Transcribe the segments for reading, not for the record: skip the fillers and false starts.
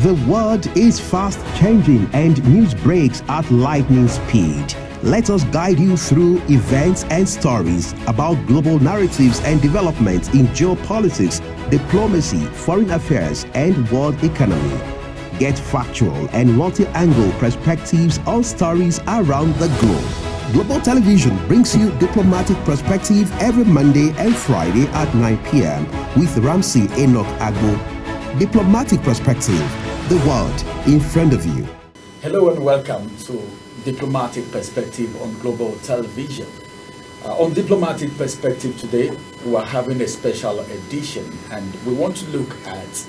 The world is fast changing and news breaks at lightning speed. Let us guide you through events and stories about global narratives and developments in geopolitics, diplomacy, foreign affairs, and world economy. Get factual and multi-angle perspectives on stories around the globe. Global Television brings you Diplomatic Perspective every Monday and Friday at 9 p.m. with Ramsey Enoch Agbo. Diplomatic Perspective, the world in front of you. Hello and welcome to Diplomatic Perspective on Global Television. On Diplomatic Perspective today, we are having a special edition and we want to look at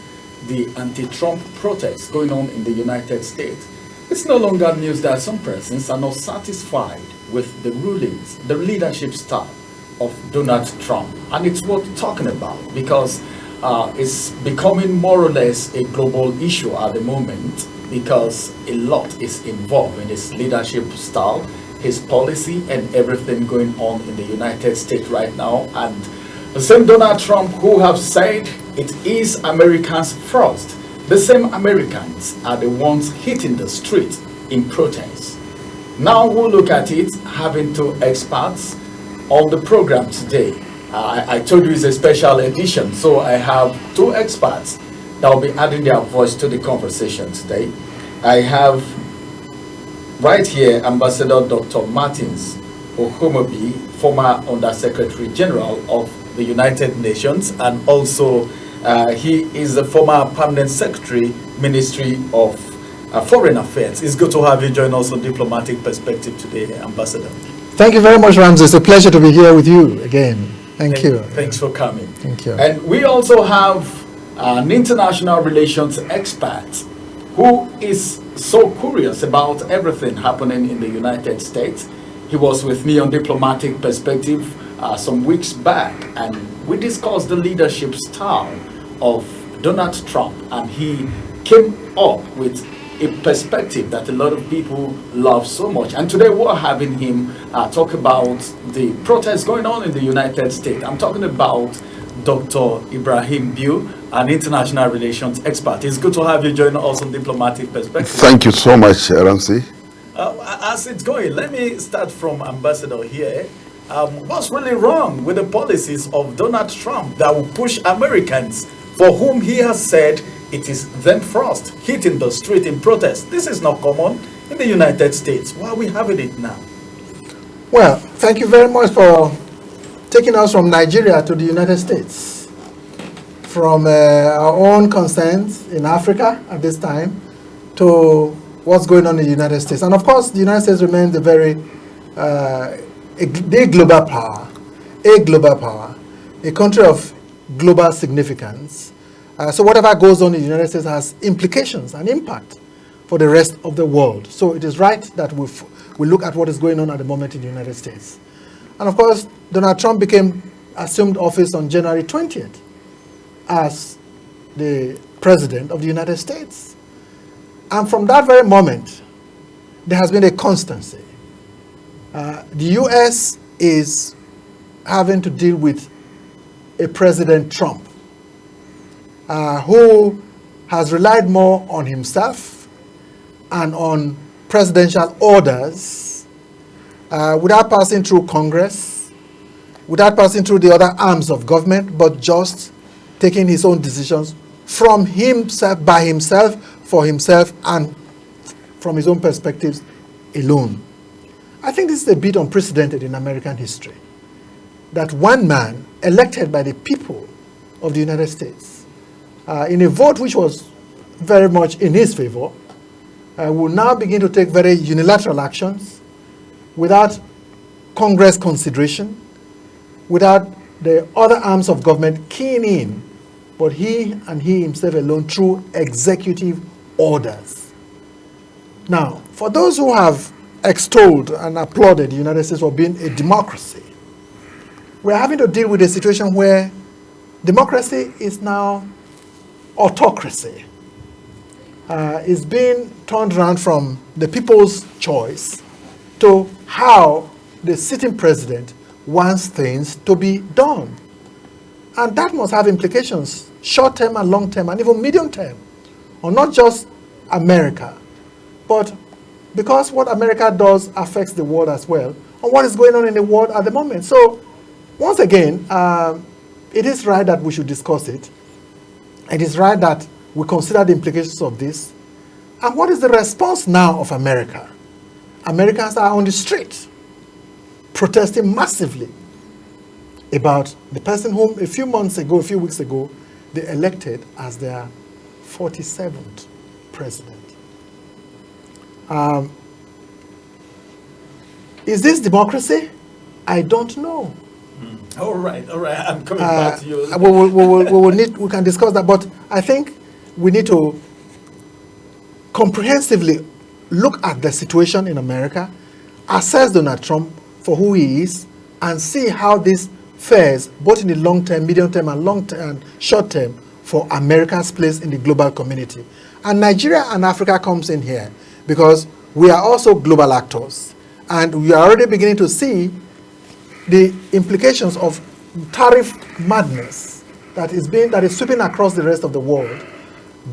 the anti-Trump protests going on in the United States. It's no longer news that some persons are not satisfied with the rulings, the leadership style of Donald Trump. And it's worth talking about because it's becoming more or less a global issue at the moment because a lot is involved in his leadership style, his policy, and everything going on in the United States right now. And the same Donald Trump who have said it is Americans first, the same Americans are the ones hitting the street in protest. Now we'll look at it, having two experts on the program today. I told you it's a special edition, so I have two experts that will be adding their voice to the conversation today. I have right here Ambassador Dr. Martins Ohomobi, former Undersecretary General of the United Nations, and also he is the former Permanent Secretary, Ministry of Foreign Affairs. It's good to have you join us on Diplomatic Perspective today, Ambassador. Thank you very much, Ramsey. It's a pleasure to be here with you again. Thank you. Thanks for coming. Thank you. And we also have an international relations expert who is so curious about everything happening in the United States. He was with me on Diplomatic Perspective some weeks back, and we discussed the leadership style of Donald Trump, and he came up with a perspective that a lot of people love so much. And today we're having him talk about the protests going on in the United States. I'm talking about Dr. Ibrahim Biu, an international relations expert. It's good to have you join us on Diplomatic Perspective. Thank you so much, Ramsey. As it's going, let me start from Ambassador here. What's really wrong with the policies of Donald Trump that will push Americans, for whom he has said it is them first, hitting the street in protest? This is not common in the United States. Why are we having it now? Well, thank you very much for taking us from Nigeria to the United States, from our own concerns in Africa at this time to what's going on in the United States. And of course, the United States remains a very a global power, a country of global significance. So whatever goes on in the United States has implications and impact for the rest of the world. So it is right that we look at what is going on at the moment in the United States. And of course, Donald Trump assumed office on January 20th as the president of the United States. And from that very moment, there has been a constancy. The U.S. is having to deal with a President Trump who has relied more on himself and on presidential orders without passing through Congress, without passing through the other arms of government, but just taking his own decisions from himself, by himself, for himself, and from his own perspectives alone. I think this is a bit unprecedented in American history, that one man elected by the people of the United States in a vote which was very much in his favor, will now begin to take very unilateral actions without Congress consideration, without the other arms of government keying in, but he and he himself alone through executive orders. Now, for those who have extolled and applauded the United States for being a democracy, we're having to deal with a situation where democracy is now autocracy. Is being turned around from the people's choice to how the sitting president wants things to be done. And that must have implications, short-term and long-term, and even medium-term, on not just America, but because what America does affects the world as well, on what is going on in the world at the moment. So, once again, it is right that we should discuss it. It is right that we consider the implications of this. And what is the response now of America? Americans are on the street protesting massively about the person whom a few weeks ago, they elected as their 47th president. Is this democracy? I don't know. All right. I'm coming back to you. We can discuss that, but I think we need to comprehensively look at the situation in America, assess Donald Trump for who he is, and see how this fares, both in the long term, medium term, and short term, for America's place in the global community. And Nigeria and Africa comes in here because we are also global actors, and we are already beginning to see the implications of tariff madness that is sweeping across the rest of the world,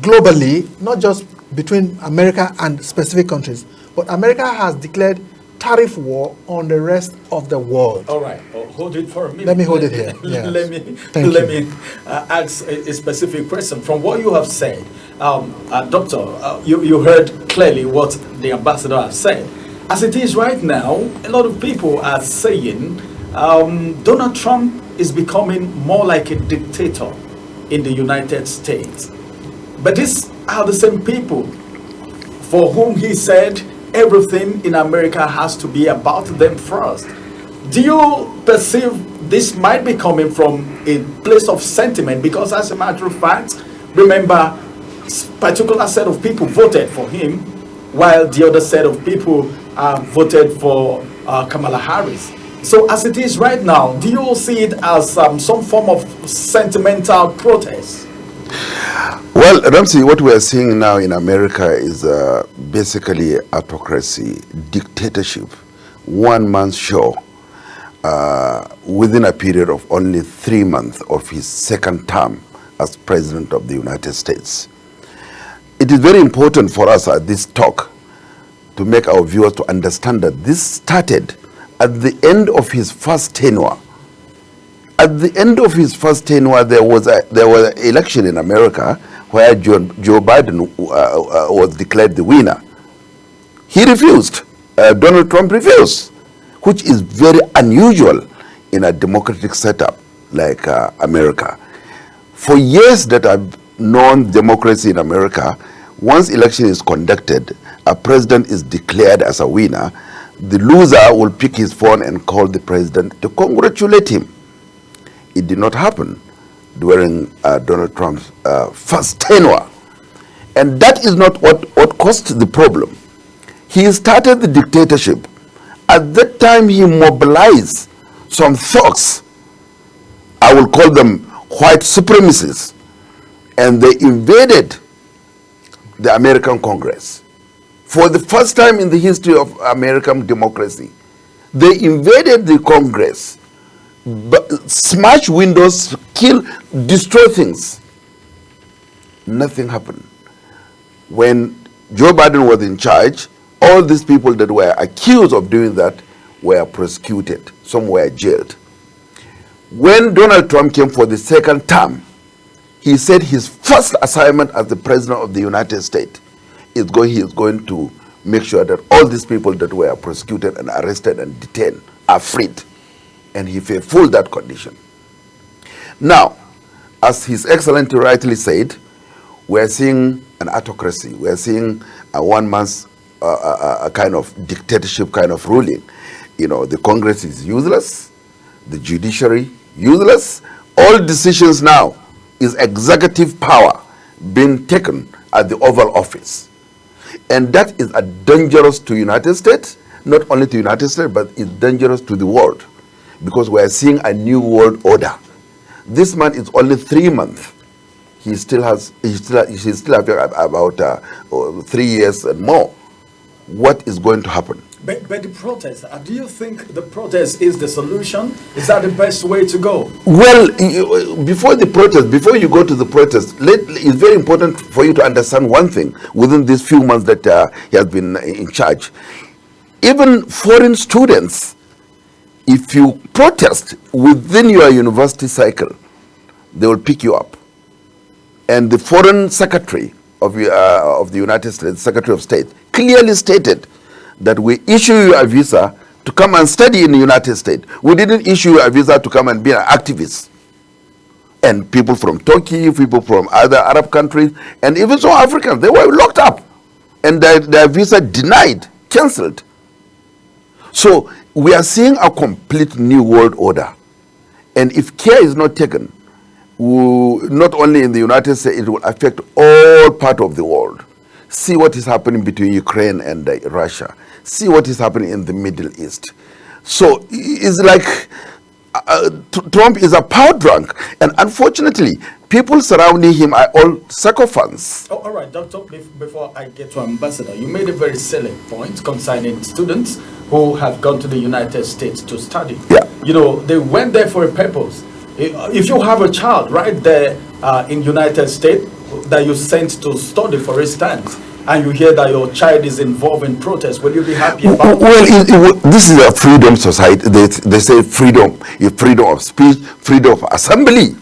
globally, not just between America and specific countries, but America has declared tariff war on the rest of the world. All right, hold it for a minute. Let me hold it here. Yes. Let me ask a specific question. From what you have said, Doctor, you heard clearly what the ambassador has said. As it is right now, a lot of people are saying Donald Trump is becoming more like a dictator in the United States. But these are the same people for whom he said everything in America has to be about them first. Do you perceive this might be coming from a place of sentiment? Because as a matter of fact, remember, a particular set of people voted for him, while the other set of people voted for Kamala Harris. So as it is right now, do you see it as some form of sentimental protest? Well, Ramsey, what we are seeing now in America is basically autocracy, dictatorship, one-man show within a period of only 3 months of his second term as President of the United States. It is very important for us at this talk to make our viewers to understand that this started at the end of his first tenure. At the end of his first tenure, there was an election in America where Joe Biden was declared the winner. He refused. Donald Trump refused, which is very unusual in a democratic setup like America. For years that I've known democracy in America, once election is conducted, a president is declared as a winner, the loser will pick his phone and call the president to congratulate him. It did not happen during Donald Trump's first tenure. And that is not what caused the problem. He started the dictatorship. At that time, he mobilized some thugs. I will call them white supremacists. And they invaded the American Congress. For the first time in the history of American democracy, they invaded the Congress, smash windows, kill, destroy things. Nothing happened. When Joe Biden was in charge, all these people that were accused of doing that were prosecuted. Some were jailed. When Donald Trump came for the second term, he said his first assignment as the President of the United States he is going to make sure that all these people that were prosecuted and arrested and detained are freed. And he fulfilled that condition. Now, as His Excellency rightly said, we're seeing an autocracy. We're seeing a one-man's a kind of dictatorship kind of ruling. You know, the Congress is useless, the judiciary useless. All decisions now is executive power being taken at the Oval Office. And that is dangerous to United States, not only to United States, but it's dangerous to the world, because we are seeing a new world order. This man is only 3 months. He's still having about 3 years and more. What is going to happen? But the protest, do you think the protest is the solution? Is that the best way to go? Well, before the protest, before you go to the protest, it's very important for you to understand one thing within these few months that he has been in charge. Even foreign students, if you protest within your university cycle, they will pick you up. And the foreign secretary of the United States, Secretary of State, clearly stated that we issue you a visa to come and study in the United States. We didn't issue you a visa to come and be an activist. And people from Turkey, people from other Arab countries, and even some Africans, they were locked up. And their visa denied, cancelled. So we are seeing a complete new world order. And if care is not taken, not only in the United States, it will affect all parts of the world. See what is happening between Ukraine and Russia. See what is happening in the Middle East. So it's like Trump is a power drunk. And unfortunately, people surrounding him are all sycophants. Oh, all right, Doctor, before I get to Ambassador, you made a very salient point concerning students who have gone to the United States to study. Yeah. You know, they went there for a purpose. If you have a child right there in United States that you sent to study, for instance, and you hear that your child is involved in protests, will you be happy about Well, this is a freedom society. They say freedom of speech, freedom of assembly.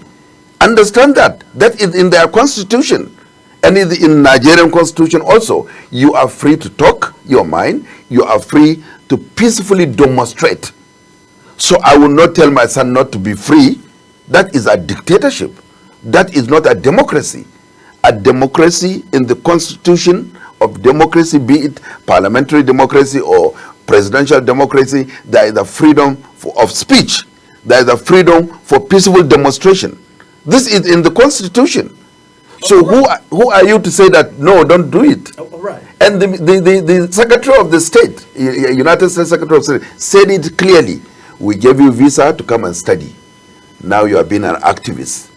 Understand that. That is in their constitution. And in Nigerian constitution also. You are free to talk your mind. You are free to peacefully demonstrate. So I will not tell my son not to be free. That is a dictatorship. That is not a democracy. A democracy in the constitution of democracy, be it parliamentary democracy or presidential democracy, there is a freedom of speech. There is a freedom for peaceful demonstration. This is in the constitution. So who are you to say that, no, don't do it? All right. And the Secretary of the State, United States Secretary of State, said it clearly. We gave you visa to come and study. Now you are being an activist.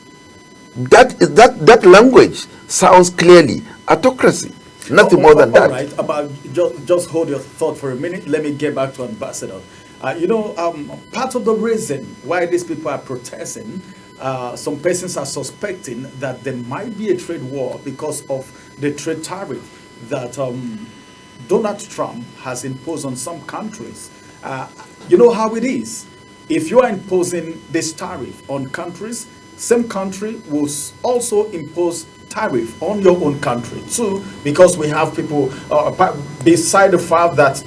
That language sounds clearly autocracy. Nothing more than that. All right, about just hold your thought for a minute. Let me get back to Ambassador. Part of the reason why these people are protesting, some persons are suspecting that there might be a trade war because of the trade tariff that Donald Trump has imposed on some countries. You know how it is. If you are imposing this tariff on countries, same country will also impose tariff on your own country too, because we have people, beside the fact that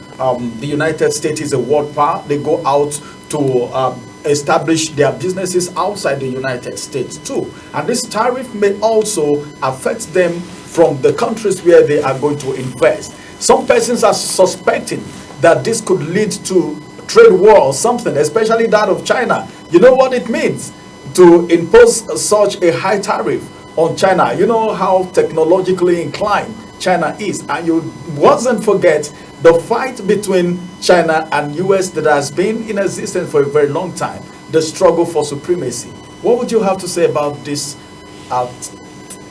the United States is a world power, they go out to establish their businesses outside the United States too. And this tariff may also affect them from the countries where they are going to invest. Some persons are suspecting that this could lead to trade war or something, especially that of China. You know what it means to impose such a high tariff on China? You know how technologically inclined China is, and you mustn't forget the fight between China and US that has been in existence for a very long time, the struggle for supremacy. What would you have to say about this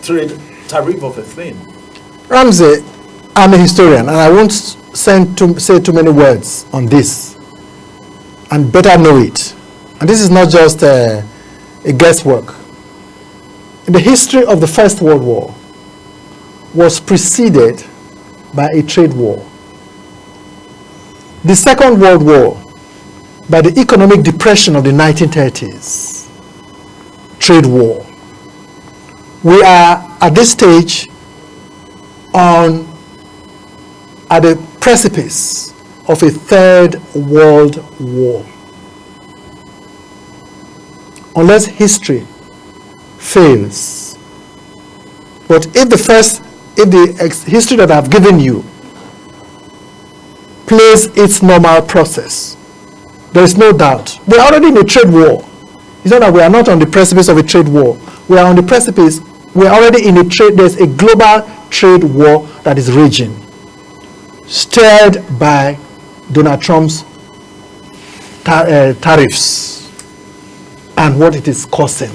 trade tariff of a thing? Ramsey, I'm a historian, and I won't say too many words on this, and better know it. And this is not just a guesswork. The history of the First World War was preceded by a trade war. The Second World War by the economic depression of the 1930s. Trade war. We are at this stage at the precipice of a Third World War. Unless history fails. But if the history that I've given you plays its normal process, there is no doubt. We're already in a trade war. It's not that we are not on the precipice of a trade war. We are on the precipice. We're already in a trade. There's a global trade war that is raging, stirred by Donald Trump's tariffs and what it is causing.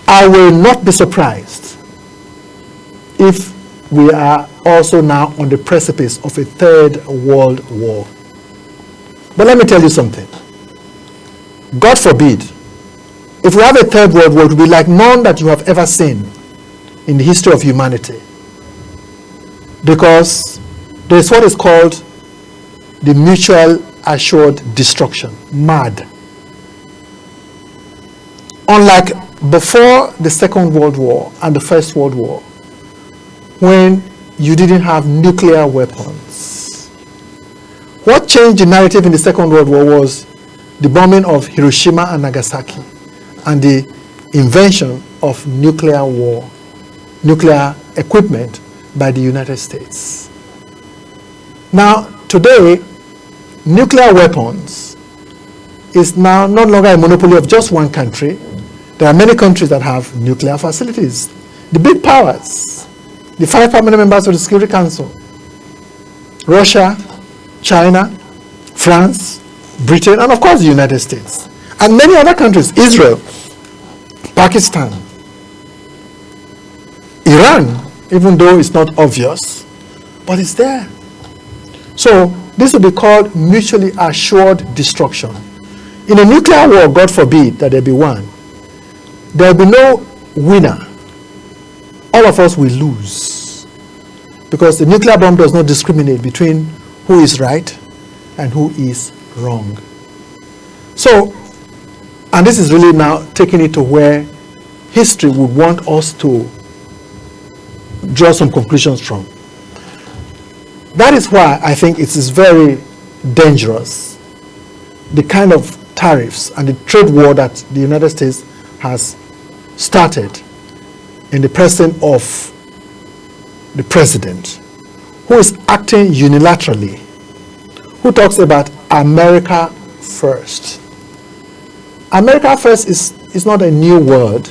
I will not be surprised if we are also now on the precipice of a third world war. But let me tell you something. God forbid, if we have a third world war, it will be like none that you have ever seen in the history of humanity. Because there is what is called the mutual assured destruction, MAD. Unlike before the Second World War and the First World War, when you didn't have nuclear weapons. What changed the narrative in the Second World War was the bombing of Hiroshima and Nagasaki and the invention of nuclear equipment by the United States. Now, today, nuclear weapons is now no longer a monopoly of just one country. There are many countries that have nuclear facilities. The big powers, the 5 permanent members of the Security Council, Russia, China, France, Britain, and of course the United States. And many other countries, Israel, Pakistan, Iran, even though it's not obvious, but it's there. So this will be called mutually assured destruction. In a nuclear war, God forbid that there be one, there will be no winner. All of us will lose. Because the nuclear bomb does not discriminate between who is right and who is wrong. So, and this is really now taking it to where history would want us to draw some conclusions from. That is why I think it is very dangerous, the kind of tariffs and the trade war that the United States has started in the presence of the president, who is acting unilaterally, who talks about America first. America first is not a new word.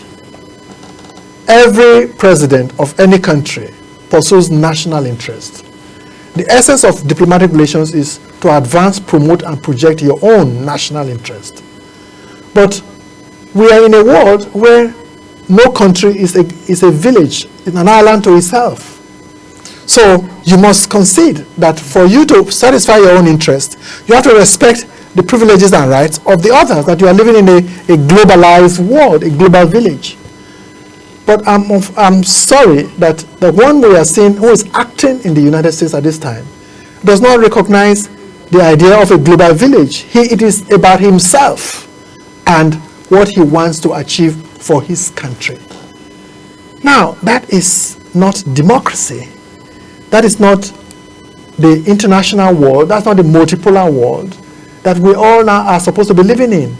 Every president of any country pursues national interest. The essence of diplomatic relations is to advance, promote, and project your own national interest. But we are in a world where no country is a village, is an island to itself. So you must concede that for you to satisfy your own interest, you have to respect the privileges and rights of the others, that you are living in a globalized world, a global village. But I'm sorry that the one we are seeing who is acting in the United States at this time does not recognize the idea of a global village. It is about himself and what he wants to achieve for his country. Now, that is not democracy. That is not the international world. That's not the multipolar world that we all now are supposed to be living in.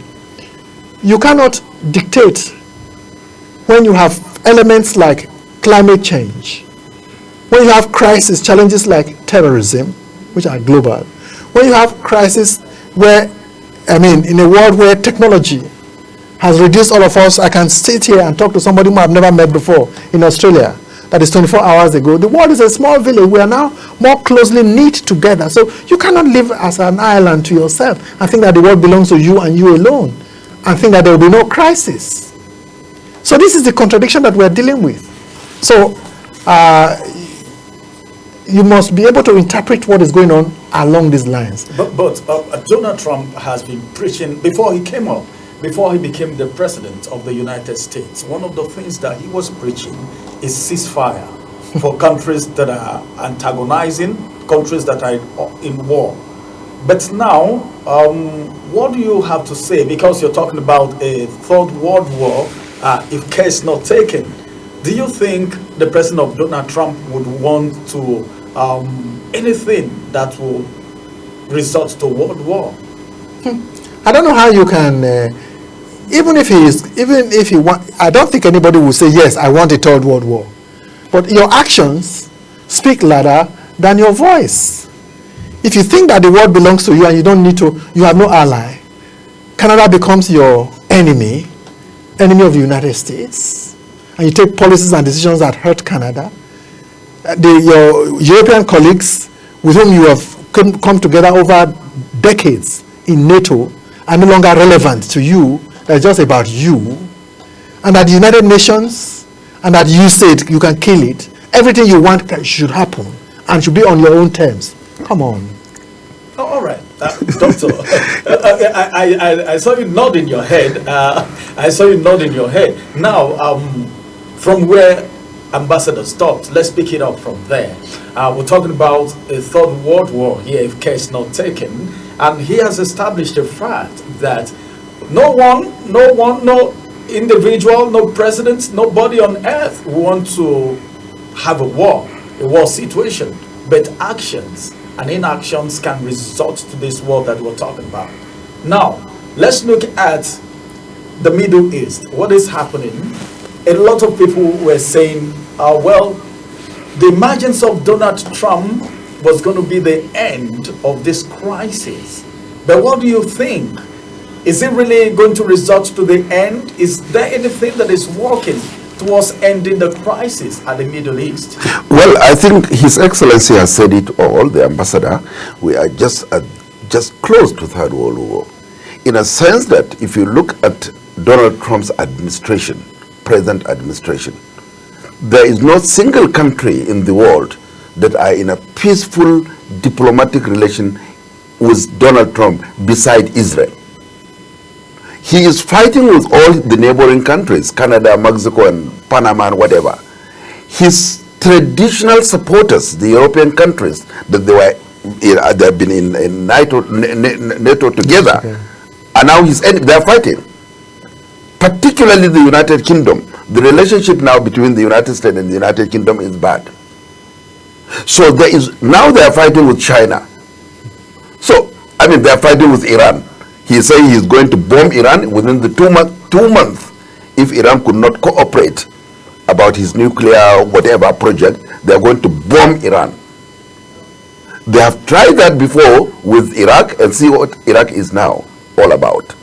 You cannot dictate when you have elements like climate change, when you have crisis, challenges like terrorism, which are global, when you have crisis where, in a world where technology has reduced all of us. I can sit here and talk to somebody whom I've never met before in Australia. That is 24 hours ago. The world is a small village. We are now more closely knit together. So you cannot live as an island to yourself and think that the world belongs to you and you alone, and think that there will be no crisis. So this is the contradiction that we're dealing with. So you must be able to interpret what is going on along these lines. But Donald Trump has been preaching, before he became the president of the United States, one of the things that he was preaching is ceasefire for countries that are antagonizing, countries that are in war. But now, what do you have to say? Because you're talking about a third world war, if care is not taken. Do you think the president of Donald Trump would want to anything that will result to world war? I don't know how you can, even if he want, I don't think anybody will say, yes, I want a third world war. But your actions speak louder than your voice. If you think that the world belongs to you and you don't need to, you have no ally, Canada becomes your enemy of the United States, and you take policies and decisions that hurt Canada, your European colleagues with whom you have come together over decades in NATO are no longer relevant to you. They're just about you. And at the United Nations, and that you said you can kill it, everything you want should happen. and should be on your own terms. Come on. Oh, all right, Doctor. I saw you nodding your head. I saw you nodding your head. Now, from where Ambassador stopped, let's pick it up from there. We're talking about a third world war here, if care is not taken, and he has established the fact that no individual, no president, nobody on earth want to have a war situation, but actions and inactions can result to this war that we're talking about. Now, let's look at the Middle East. What is happening? A lot of people were saying, well, the emergence of Donald Trump was going to be the end of this crisis. But what do you think? Is it really going to result to the end? Is there anything that is working towards ending the crisis at the Middle East? Well, I think His Excellency has said it all, the ambassador. We are just close to Third World War. In a sense that if you look at Donald Trump's administration, present administration, there is no single country in the world that are in a peaceful diplomatic relation with Donald Trump beside Israel. He is fighting with all the neighboring countries, Canada, Mexico, and Panama, and whatever. His traditional supporters, the European countries, that they have been in NATO together, Okay. and now they are fighting. Particularly the United Kingdom. The relationship now between the United States and the United Kingdom is bad. So now they are fighting with China. So, I mean, they are fighting with Iran. He is saying he is going to bomb Iran within the 2 months if Iran could not cooperate about his nuclear whatever project. They are going to bomb Iran. They have tried that before with Iraq, and see what Iraq is now all about.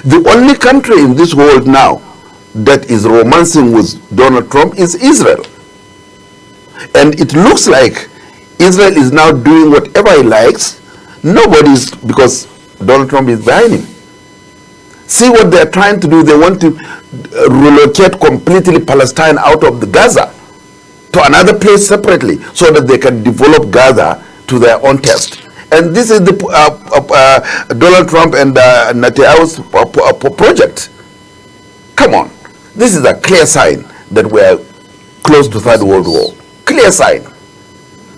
The only country in this world now that is romancing with Donald Trump is Israel. And it looks like Israel is now doing whatever he likes. Nobody's, because Donald Trump is behind him. See what they're trying to do. They want to relocate completely Palestine out of the Gaza to another place separately so that they can develop Gaza to their own taste. And this is the Donald Trump and Netanyahu's project. Come on. This is a clear sign that we are close to Third World War. Clear sign.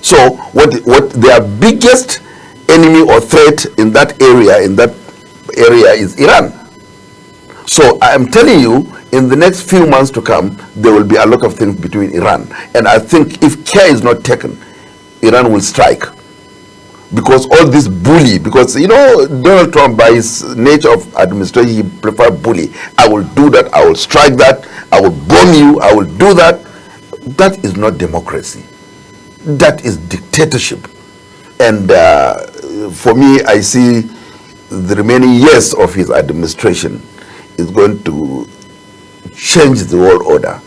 So what their biggest enemy or threat in that area is Iran. So I am telling you, in the next few months to come, there will be a lot of things between Iran. And I think if care is not taken, Iran will strike. Because all this bully, because Donald Trump, by his nature of administration, he prefers bully. I will do that, I will strike that, I will bomb you, I will do that. That is not democracy. That is dictatorship. And for me, I see the remaining years of his administration is going to change the world order,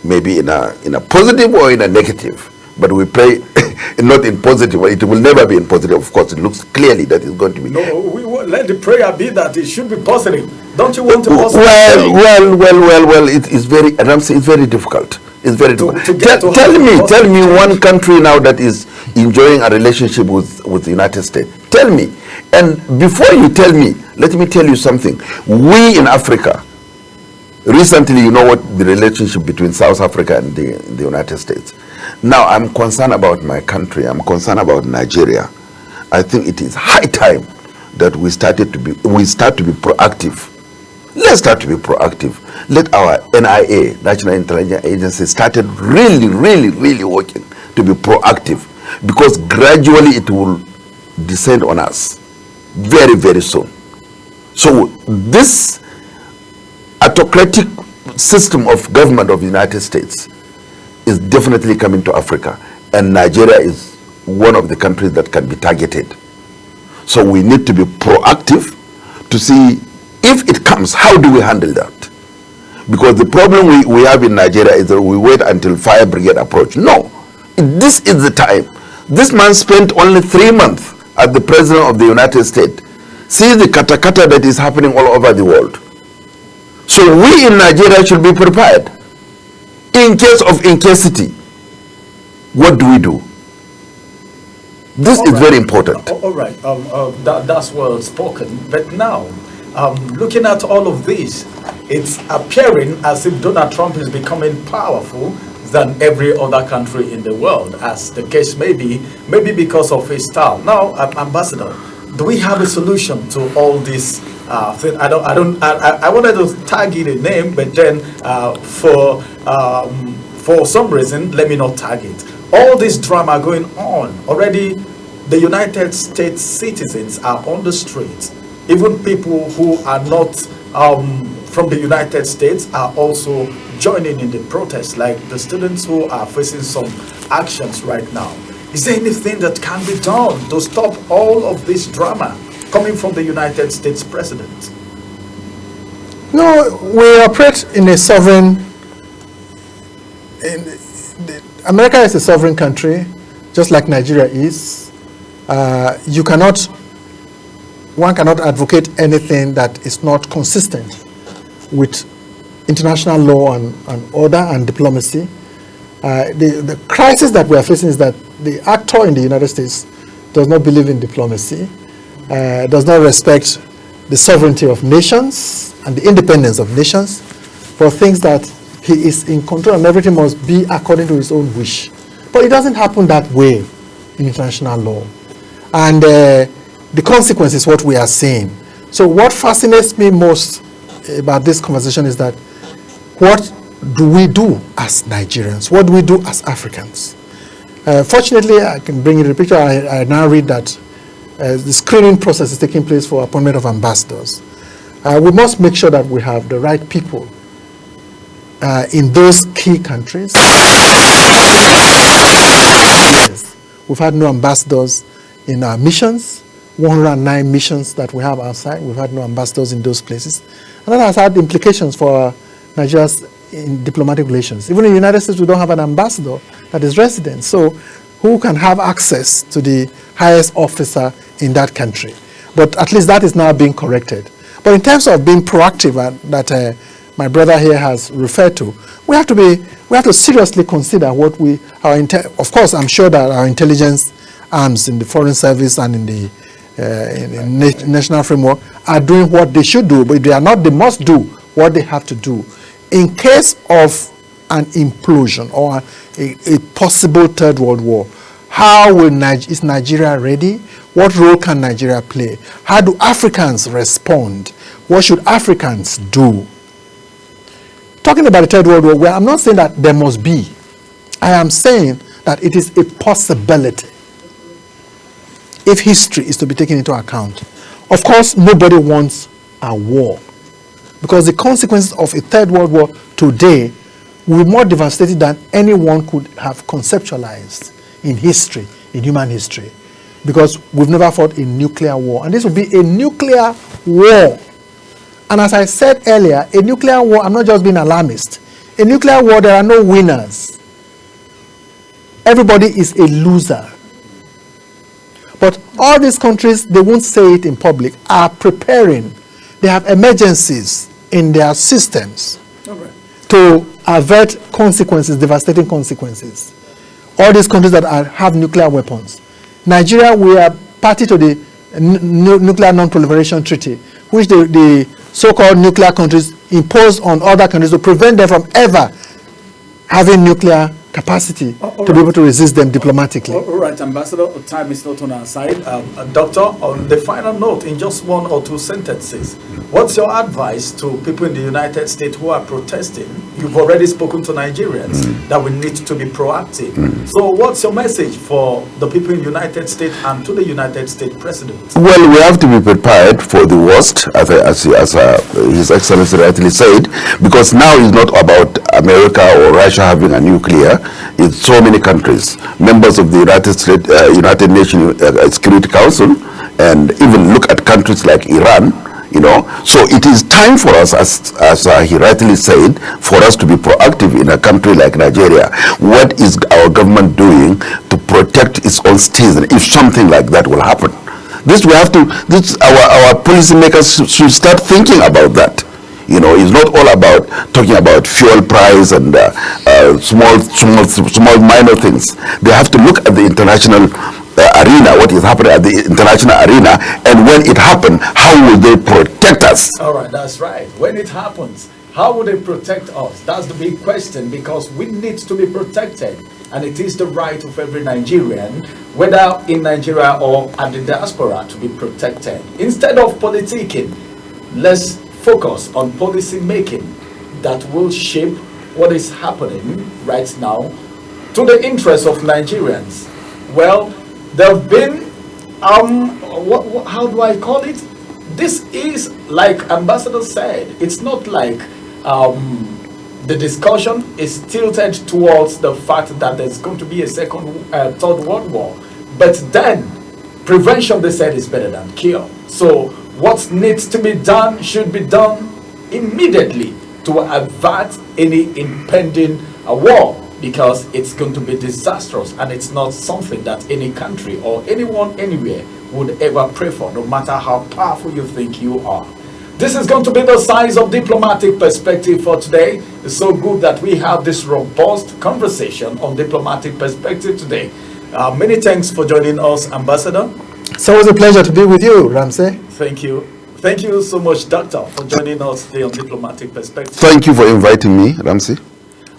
maybe in a positive or in a negative. But we pray not in positive. It will never be in positive. Of course, it looks clearly that it's going to be. No, we will let the prayer be that it should be positive. Don't you want to positive? Well. It is very. And I'm saying it's very difficult. It's very difficult. Tell me one country now that is enjoying a relationship with the United States. Tell me. And before you tell me, let me tell you something. We in Africa, recently, you know what the relationship between South Africa and the United States. Now, I'm concerned about my country. I'm concerned about Nigeria. I think it is high time that we start to be proactive. Let's start to be proactive. Let our NIA, National Intelligence Agency, started really working to be proactive, because gradually it will descend on us very soon. So this autocratic system of government of the United States is definitely coming to Africa, and Nigeria is one of the countries that can be targeted. So we need to be proactive to see if it comes, how do we handle that? Because the problem we have in Nigeria is that we wait until fire brigade approach. No, this is the time. This man spent only 3 months as the president of the United States. See the katakata that is happening all over the world. So we in Nigeria should be prepared. In case of incasity, what do we do? This is very important. All right, that's well spoken. But now, looking at all of this, it's appearing as if Donald Trump is becoming powerful than every other country in the world, as the case may be, maybe because of his style. Now, Ambassador, do we have a solution to all this thing? I wanted to tag it a name, but then for some reason, let me not tag it. All this drama going on already. The United States citizens are on the streets. Even people who are not from the United States are also joining in the protest, like the students who are facing some actions right now. Is there anything that can be done to stop all of this drama coming from the United States president? No, we operate in a sovereign. America is a sovereign country, just like Nigeria is. One cannot advocate anything that is not consistent with international law and order and diplomacy. The crisis that we are facing is that the actor in the United States does not believe in diplomacy, does not respect the sovereignty of nations and the independence of nations, for things that he is in control and everything must be according to his own wish. But it doesn't happen that way in international law. And the consequence is what we are seeing. So what fascinates me most about this conversation is that what do we do as Nigerians? What do we do as Africans? Fortunately, I can bring you the picture. I now read that the screening process is taking place for appointment of ambassadors. We must make sure that we have the right people in those key countries. We've had no ambassadors in our missions, 109 missions that we have outside. We've had no ambassadors in those places. And that has had implications for Nigeria's in diplomatic relations. Even in the United States, we don't have an ambassador that is resident. So who can have access to the highest officer in that country? But at least that is now being corrected. But in terms of being proactive, that my brother here has referred to, we have to seriously consider what of course, I'm sure that our intelligence arms in the Foreign Service and in the national framework are doing what they should do, but they must do what they have to do. In case of an implosion or a possible third world war, is Nigeria ready? What role can Nigeria play? How do Africans respond? What should Africans do? Talking about the third world war, well, I'm not saying that there must be. I am saying that it is a possibility if history is to be taken into account. Of course, nobody wants a war, because the consequences of a third world war today will be more devastating than anyone could have conceptualized in history, in human history, because we've never fought a nuclear war, and this will be a nuclear war. And as I said earlier, a nuclear war, I'm not just being alarmist. A nuclear war, there are no winners. Everybody is a loser. But all these countries, they won't say it in public, are preparing. They have emergencies in their systems to avert consequences, devastating consequences. All these countries that have nuclear weapons. Nigeria, we are party to the Nuclear Non-Proliferation Treaty, which the so-called nuclear countries impose on other countries to prevent them from ever having nuclear capacity to be able to resist them diplomatically. All right, Ambassador, time is not on our side. Doctor, on the final note, in just one or two sentences, what's your advice to people in the United States who are protesting? You've already spoken to Nigerians that we need to be proactive. So what's your message for the people in the United States and to the United States President? Well, we have to be prepared for the worst, as His Excellency rightly said, because now it's not about America or Russia having a nuclear. It's so many countries, members of the United Nations Security Council, and even look at countries like Iran, So it is time for us, as he rightly said, for us to be proactive in a country like Nigeria. What is our government doing to protect its own citizens if something like that will happen? Our policymakers should start thinking about that. It's not all about talking about fuel price and small minor things. They have to look at the international arena, what is happening at the international arena, and when it happened, how will they protect us? All right, that's right. When it happens, how will they protect us? That's the big question, because we need to be protected. And it is the right of every Nigerian, whether in Nigeria or at the diaspora, to be protected. Instead of politicking, let's focus on policy making that will shape what is happening right now to the interests of Nigerians. Well, there have been, how do I call it? This is, like Ambassador said, it's not like the discussion is tilted towards the fact that there's going to be a third world war. But then, prevention, they said, is better than cure. So what needs to be done should be done immediately to avert any impending war, because it's going to be disastrous, and it's not something that any country or anyone anywhere would ever pray for, no matter how powerful you think you are. This is going to be the size of Diplomatic Perspective for today. It's so good that we have this robust conversation on Diplomatic Perspective today. Many thanks for joining us, Ambassador. It's always a pleasure to be with you, Ramsey. Thank you. Thank you so much, Doctor, for joining us today on Diplomatic Perspective. Thank you for inviting me, Ramsey.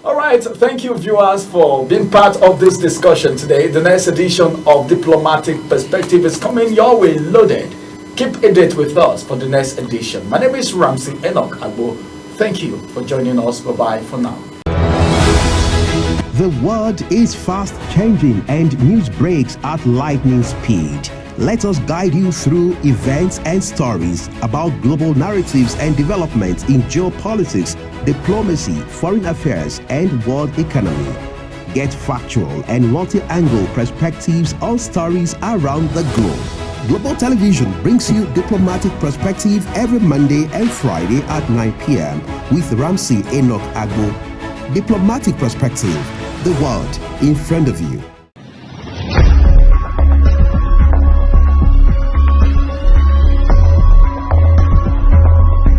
All right, thank you, viewers, for being part of this discussion today. The next edition of Diplomatic Perspective is coming your way loaded. Keep a date with us for the next edition. My name is Ramsey Enoch Agbo. Thank you for joining us. Bye-bye for now. The world is fast changing and news breaks at lightning speed. Let us guide you through events and stories about global narratives and developments in geopolitics, diplomacy, foreign affairs, and world economy. Get factual and multi-angle perspectives on stories around the globe. Global Television brings you Diplomatic Perspective every Monday and Friday at 9 p.m. with Ramsey Enoch Agbo. Diplomatic Perspective, the world in front of you.